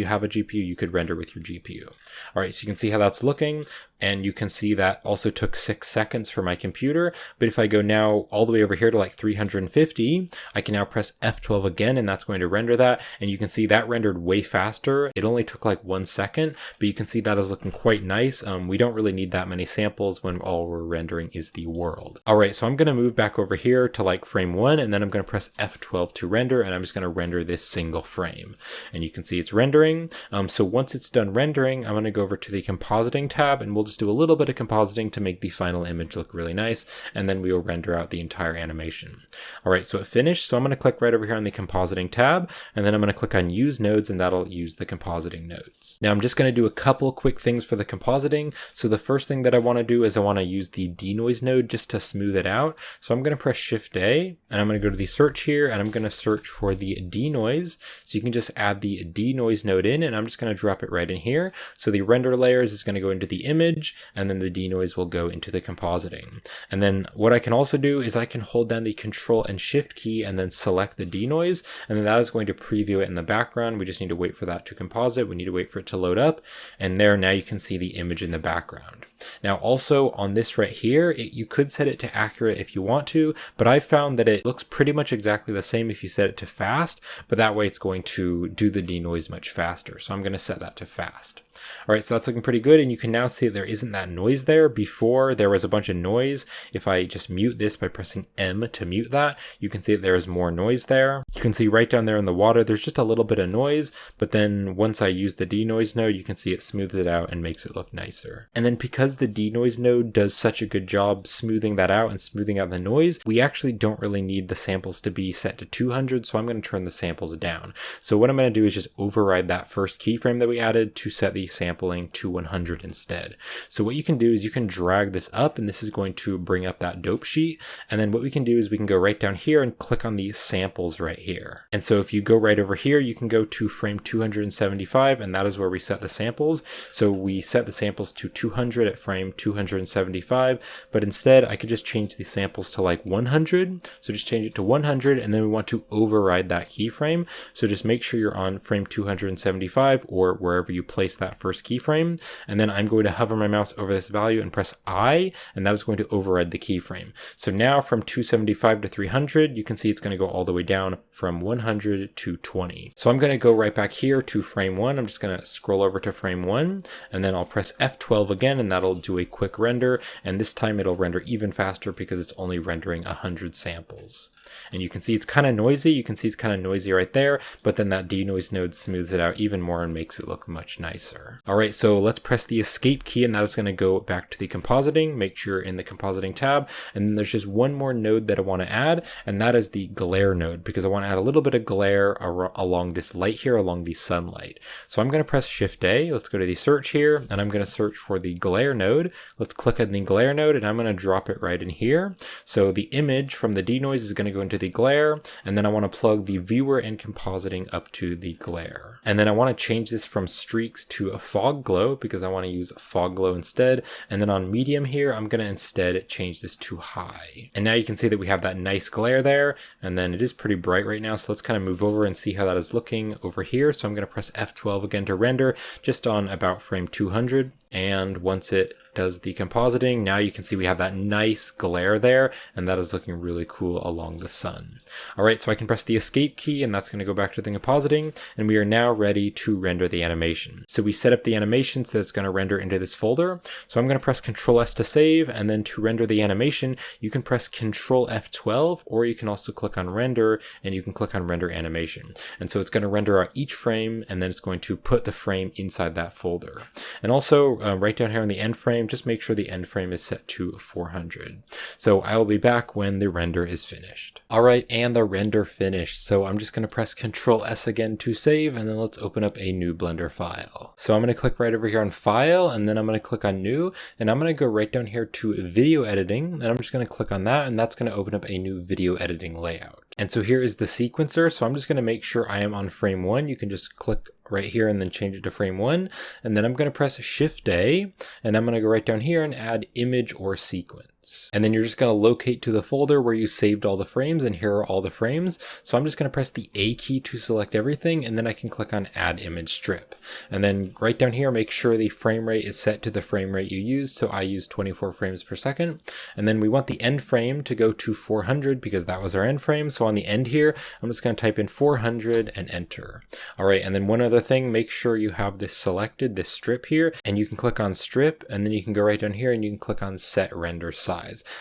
have a GPU, you could render with your GPU. All right, so you can see how that's looking. And you can see that also took 6 seconds for my computer. But if I go now all the way over here to like 350, I can now press F12 again, and that's going to render that. And you can see that rendered way faster. It only took like 1 second, but you can see that is looking quite nice. We don't really need that many samples when all we're rendering is the world. All right, so I'm going to move back over here to like frame 1, and then I'm going to press F12 to render, and I'm just going to render this single frame. And you can see it's rendering. So once it's done rendering, I'm going to go over to the compositing tab, and we'll just do a little bit of compositing to make the final image look really nice, and then we will render out the entire animation. All right, so it finished. So I'm going to click right over here on the compositing tab, and then I'm going to click on use nodes, and that'll use the compositing nodes. Now I'm just going to do a couple quick things for the compositing. So the first thing that I want to do is I want to use the denoise node just to smooth it out. So I'm going to press Shift A, and I'm going to go to the search here, and I'm going to search for the denoise. So you can just add the denoise node in, and I'm just going to drop it right in here. So the render layers is going to go into the image, and then the denoise will go into the compositing. And then what I can also do is I can hold down the Control and Shift key and then select the denoise, and then that is going to preview it in the background. We just need to wait for that to composite. We need to wait for it to load up, and there now you can see the image in the background. Now also on this right here, you could set it to accurate if you want to, but I've found that it looks pretty much exactly the same if you set it to fast, but that way it's going to do the denoise much faster. So I'm going to set that to fast. All right, so that's looking pretty good, and you can now see that there isn't that noise there. Before, there was a bunch of noise. If I just mute this by pressing M to mute that, you can see that there is more noise there. You can see right down there in the water, there's just a little bit of noise, but then once I use the denoise node, you can see it smooths it out and makes it look nicer. And then because the denoise node does such a good job smoothing that out and smoothing out the noise, we actually don't really need the samples to be set to 200, so I'm going to turn the samples down. So what I'm going to do is just override that first keyframe that we added to set the sampling to 100 instead. So what you can do is you can drag this up, and this is going to bring up that dope sheet. And then what we can do is we can go right down here and click on the samples right here. And so if you go right over here, you can go to frame 275, and that is where we set the samples. So we set the samples to 200 at frame 275, but instead I could just change the samples to like 100. So just change it to 100, and then we want to override that keyframe. So just make sure you're on frame 275 or wherever you place that first keyframe, and then I'm going to hover my mouse over this value and press I, and that is going to override the keyframe. So now from 275 to 300, you can see it's going to go all the way down from 100 to 20. So I'm going to go right back here to frame 1. I'm just going to scroll over to frame 1, and then I'll press F12 again, and that'll do a quick render, and this time it'll render even faster because it's only rendering 100 samples. And you can see it's kind of noisy. You can see it's kind of noisy right there, but then that denoise node smooths it out even more and makes it look much nicer. All right, so let's press the escape key, and that is going to go back to the compositing. Make sure you're in the compositing tab, and then there's just one more node that I want to add, and that is the glare node, because I want to add a little bit of glare along this light here, along the sunlight. So I'm going to press Shift A. Let's go to the search here, and I'm going to search for the glare node. Let's click on the glare node, and I'm going to drop it right in here. So the image from the denoise is going to go into the glare, and then I want to plug the viewer and compositing up to the glare. And then I want to change this from streaks to a fog glow because I want to use fog glow instead. And then on medium here, I'm going to instead change this to high. And now you can see that we have that nice glare there, and then it is pretty bright right now. So let's kind of move over and see how that is looking over here. So I'm going to press F12 again to render just on about frame 200. And once it does the compositing, now you can see we have that nice glare there, and that is looking really cool along the sun. All right, so I can press the escape key, and that's going to go back to the compositing, and we are now ready to render the animation. So we set up the animation so it's going to render into this folder. So I'm going to press Control S to save, and then to render the animation, you can press Control F12, or you can also click on render, and you can click on render animation. And so it's going to render out each frame, and then it's going to put the frame inside that folder. And also right down here on the end frame, just make sure the end frame is set to 400. So I will be back when the render is finished. All right, and the render finished. So I'm just going to press Control S again to save, and then let's open up a new Blender file. So I'm going to click right over here on File, and then I'm going to click on New, and I'm going to go right down here to Video Editing, and I'm just going to click on that, and that's going to open up a new video editing layout. And so here is the sequencer. So I'm just going to make sure I am on frame 1. You can just click right here and then change it to frame 1. And then I'm going to press Shift A, and I'm going to go right down here and add image or sequence. And then you're just going to locate to the folder where you saved all the frames, and here are all the frames. So I'm just going to press the A key to select everything, and then I can click on Add Image Strip. And then right down here, make sure the frame rate is set to the frame rate you used. So I use 24 frames per second. And then we want the end frame to go to 400 because that was our end frame. So on the end here, I'm just going to type in 400 and enter. All right, and then one other thing, make sure you have this selected, this strip here, and you can click on strip, and then you can go right down here and you can click on set render size.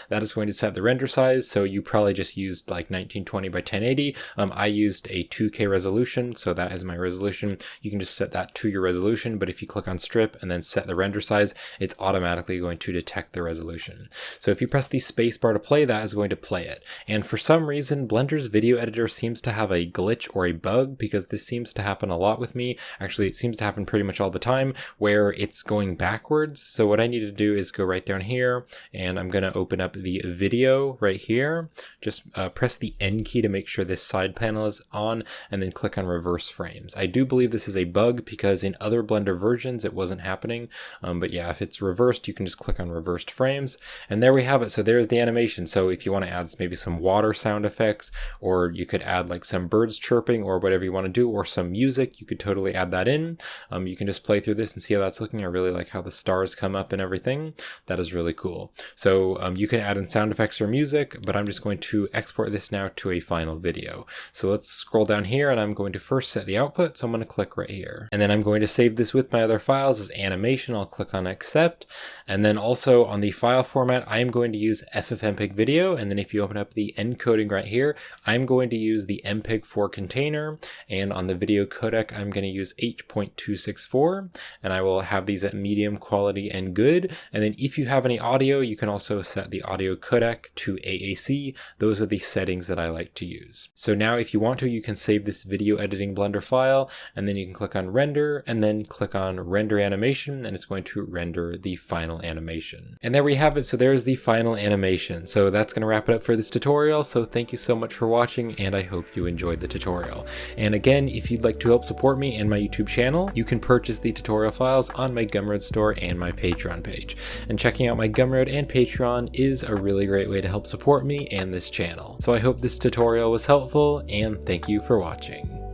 That is going to set the render size. So you probably just used like 1920 by 1080. I used a 2K resolution, so that is my resolution. You can just set that to your resolution, but if you click on strip and then set the render size, it's automatically going to detect the resolution. So if you press the space bar to play, that is going to play it. And for some reason, Blender's video editor seems to have a glitch or a bug, because this seems to happen a lot with me. Actually, it seems to happen pretty much all the time where it's going backwards. So what I need to do is go right down here, and I'm going to open up the video right here. Just press the N key to make sure this side panel is on, and then click on reverse frames. I do believe this is a bug because in other Blender versions it wasn't happening, but yeah, if it's reversed, you can just click on reversed frames, and there we have it. So there's the animation. So if you want to add maybe some water sound effects, or you could add like some birds chirping or whatever you want to do, or some music, you could totally add that in. You can just play through this and see how that's looking. I really like how the stars come up and everything. That is really cool. So you can add in sound effects or music, but I'm just going to export this now to a final video. So let's scroll down here, and I'm going to first set the output. So I'm going to click right here, and then I'm going to save this with my other files as animation. I'll click on accept, and then also on the file format, I am going to use FFmpeg video. And then if you open up the encoding right here, I'm going to use the MPEG-4 container, and on the video codec, I'm going to use 8.264, and I will have these at medium quality and good. And then if you have any audio, you can also set the audio codec to AAC. Those are the settings that I like to use. So now if you want to, you can save this video editing Blender file, and then you can click on render, and then click on render animation, and it's going to render the final animation. And there we have it. So there's the final animation. So that's going to wrap it up for this tutorial. So thank you so much for watching, and I hope you enjoyed the tutorial. And again, if you'd like to help support me and my YouTube channel, you can purchase the tutorial files on my Gumroad store and my Patreon page. And checking out my Gumroad and Patreon is a really great way to help support me and this channel. So I hope this tutorial was helpful, and thank you for watching.